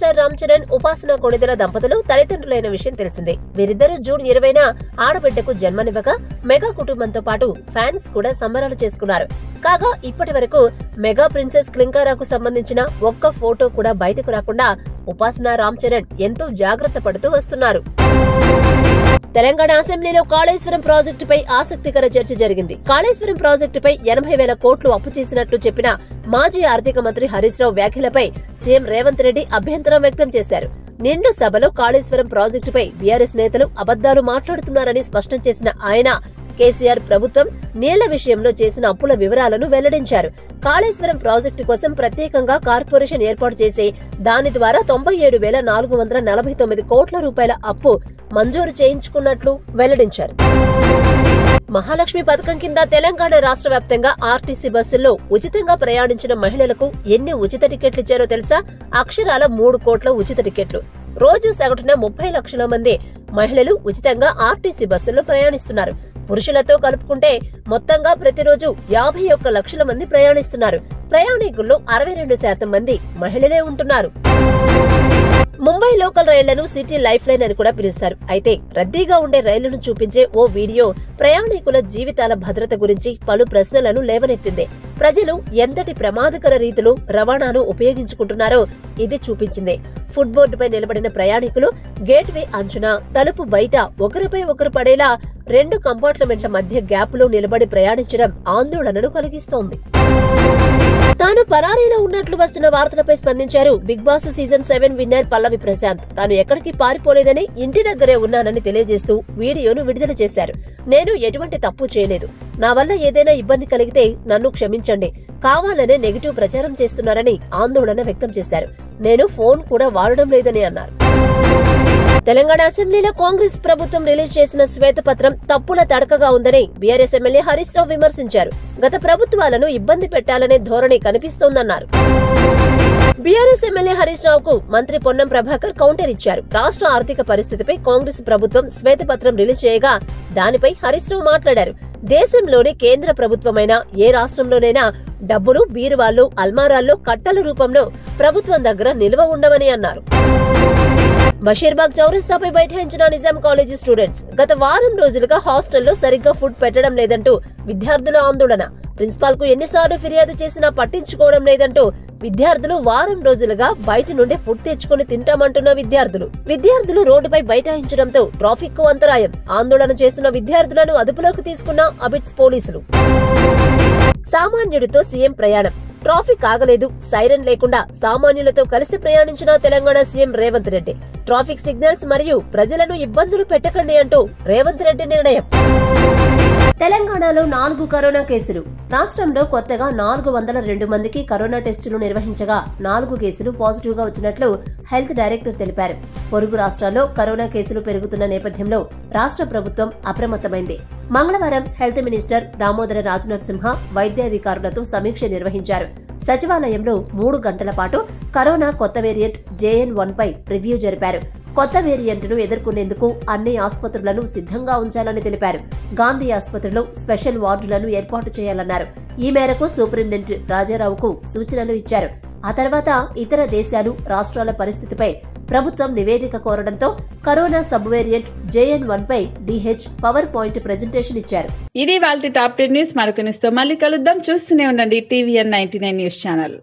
Megastar Ram Charan, ఉపాసన కొణిదెల దంపతులు తల్లిదండ్రులైన విషయం తెలిసిందే. వీరిద్దరూ జూన్ 20న ఆడబిడ్డకు జన్మనివ్వగా మెగా కుటుంబంతో పాటు ఫ్యాన్స్ కూడా సంబరాలు చేసుకున్నారు. కాగా ఇప్పటి వరకు మెగా ప్రిన్సెస్ క్లింకారాకు సంబంధించిన ఒక్క ఫోటో కూడా బయటకు రాకుండా ఉపాసన రామ్ చరణ్ ఎంతో జాగ్రత్త పడుతూ వస్తున్నారు. తెలంగాణ అసెంబ్లీలో కాళేశ్వరం ప్రాజెక్టుపై ఆసక్తికర చర్చ జరిగింది. కాళేశ్వరం ప్రాజెక్టుపై 80,000 కోట్లు అప్పు చేసినట్లు చెప్పిన మాజీ ఆర్థిక మంత్రి హరీష్ రావు వ్యాఖ్యలపై సీఎం రేవంత్ రెడ్డి అభ్యంతరం వ్యక్తం చేశారు. నిండు సభలో కాళేశ్వరం ప్రాజెక్టుపై బీఆర్ఎస్ నేతలు అబద్దాలు మాట్లాడుతున్నారని స్పష్టం చేసిన ఆయన కేసీఆర్ ప్రభుత్వం నీళ్ల విషయంలో చేసిన అప్పుల వివరాలను వెల్లడించారు. కాళేశ్వరం ప్రాజెక్టు కోసం ప్రత్యేకంగా కార్పొరేషన్ ఏర్పాటు చేసి దాని ద్వారా 97,449 కోట్ల రూపాయల అప్పు మంజూరు చేయించుకున్నట్లు వెల్లడించారు. మహాలక్ష్మి పథకం కింద తెలంగాణ రాష్ట్ర వ్యాప్తంగా ఆర్టీసీ బస్సుల్లో ఉచితంగా ప్రయాణించిన మహిళలకు ఎన్ని ఉచిత టికెట్లు ఇచ్చారో తెలుసా? అక్షరాల 3 కోట్ల ఉచిత టికెట్లు. రోజు సగటున 30 లక్షల మంది మహిళలు ఉచితంగా ఆర్టీసీ బస్సుల్లో ప్రయాణిస్తున్నారు. పురుషులతో కలుపుకుంటే మొత్తంగా ప్రతిరోజు 51 లక్షల మంది ప్రయాణిస్తున్నారు. ప్రయాణికుల్లో 62% మంది మహిళలే ఉంటున్నారు. ముంబై లోకల్ రైళ్లను సిటీ లైఫ్ లైన్ అని కూడా పిలుస్తారు. అయితే రద్దీగా ఉండే రైళ్లను చూపించే ఓ వీడియో ప్రయాణికుల జీవితాల భద్రత గురించి పలు ప్రశ్నలను లేవనెత్తింది. ప్రజలు ఎంతటి ప్రమాదకర రీతిలో రవాణాను ఉపయోగించుకుంటున్నారో ఇది చూపించింది. ఫుట్ బోర్డుపై నిలబడిన ప్రయాణికులు గేట్వే అంచున తలుపు బయట ఒకరిపై ఒకరు పడేలా 2 కంపార్ట్మెంట్ల మధ్య గ్యాప్లో నిలబడి ప్రయాణించడం ఆందోళనను కలిగిస్తోంది. తాను పరారీలో ఉన్నట్లు వస్తున్న వార్తలపై స్పందించారు బిగ్ బాస్ సీజన్ 7 విన్నర్ పల్లవి ప్రశాంత్. తాను ఎక్కడికి పారిపోలేదని, ఇంటి దగ్గరే ఉన్నానని తెలియజేస్తూ వీడియోను విడుదల చేశారు. నేను ఎటువంటి తప్పు చేయలేదు. నా వల్ల ఏదైనా ఇబ్బంది కలిగితే నన్ను క్షమించండి. కావాలనే నెగిటివ్ ప్రచారం చేస్తున్నారని ఆందోళన వ్యక్తం చేశారు. నేను ఫోన్ కూడా వాడడం లేదని అన్నారు. తెలంగాణ అసెంబ్లీలో కాంగ్రెస్ ప్రభుత్వం రిలీజ్ చేసిన శ్వేతపత్రం తప్పుల తడకగా ఉందని బీఆర్ఎస్ ఎమ్మెల్యే హరీష్ రావు విమర్శించారు. గత ప్రభుత్వాలను ఇబ్బంది పెట్టాలనే ధోరణి కనిపిస్తోందన్నారు. బీఆర్ఎస్ ఎమ్మెల్యే హరీష్ రావుకు మంత్రి పొన్నం ప్రభాకర్ కౌంటర్ ఇచ్చారు. రాష్ట్ర ఆర్థిక పరిస్థితిపై కాంగ్రెస్ ప్రభుత్వం శ్వేతపత్రం రిలీజ్ చేయగా దానిపై హరీష్ రావు మాట్లాడారు. దేశంలోని కేంద్ర ప్రభుత్వమైనా ఏ రాష్ట్రంలోనైనా డబ్బులు బీరువాళ్లు, అల్మారాల్లో కట్టల రూపంలో ప్రభుత్వం దగ్గర నిల్వ ఉండవని అన్నారు. బషీర్బాగ్ చౌరస్తాపై బైఠాయించిన నిజాం కాలేజీ స్టూడెంట్స్ గత వారం రోజులుగా హాస్టల్లో సరిగ్గా ఫుడ్ పెట్టడం లేదంటూ విద్యార్థుల ఆందోళన. ప్రిన్సిపాల్ కు ఎన్నిసార్లు ఫిర్యాదు చేసినా పట్టించుకోవడం లేదంటూ విద్యార్థులు వారం రోజులుగా బయట నుండి ఫుడ్ తెచ్చుకుని తింటామంటున్న విద్యార్థులు రోడ్డుపై బైఠాయించడంతో ట్రాఫిక్ కు అంతరాయం. ఆందోళన చేస్తున్న విద్యార్థులను అదుపులోకి తీసుకున్న అబిడ్స్ పోలీసులు. సామాన్యుడితో సీఎం ప్రయాణం. ట్రాఫిక్ ఆగలేదు. సైరన్ లేకుండా సామాన్యులతో కలిసి ప్రయాణించిన Telangana CM Revanth Reddy. Traffic signals మరియు ప్రజలను ఇబ్బందులు పెట్టకండి అంటూ రేవంత్ రెడ్డి నిర్ణయం. తెలంగాణలో 4 కరోనా కేసులు. రాష్ట్రంలో కొత్తగా 402 మందికి కరోనా టెస్టులు నిర్వహించగా 4 కేసులు పాజిటివ్ గా వచ్చినట్లు హెల్త్ డైరెక్టర్ తెలిపారు. పొరుగు రాష్ట్రాల్లో కరోనా కేసులు పెరుగుతున్న నేపథ్యంలో రాష్ట్ర ప్రభుత్వం అప్రమత్తమైంది. మంగళవారం హెల్త్ మినిస్టర్ దామోదర రాజనరసింహ వైద్యాధికారులతో సమీక్ష నిర్వహించారు. సచివాలయంలో 3 గంటల పాటు కరోనా కొత్త వేరియంట్ JN1 పై రివ్యూ జరిపారు. కొత్త వేరియంట్ను ఎదుర్కొనేందుకు అన్ని ఆసుపత్రులను సిద్ధంగా ఉంచాలని తెలిపారు. గాంధీ ఆసుపత్రిలో స్పెషల్ వార్డులను ఏర్పాటు చేయాలన్నారు. ఈ మేరకు సూపరింటెండెంట్ రాజారావుకు సూచనలు ఇచ్చారు. ఆ తర్వాత ఇతర దేశాలు, రాష్ట్రాల పరిస్థితిపై ప్రభుత్వం నివేదిక కోరడంతో కరోనా సబ్ వేరియంట్ JN1 పై DH పవర్ పాయింట్ ప్రెజెంటేషన్ ఇచ్చారు. ఇది వాళ్ళ టాప్ 10 న్యూస్. మరొక న్యూస్ తో మళ్ళీ కలుద్దాం. చూస్తూనే ఉండండి TVN 99 న్యూస్ ఛానల్.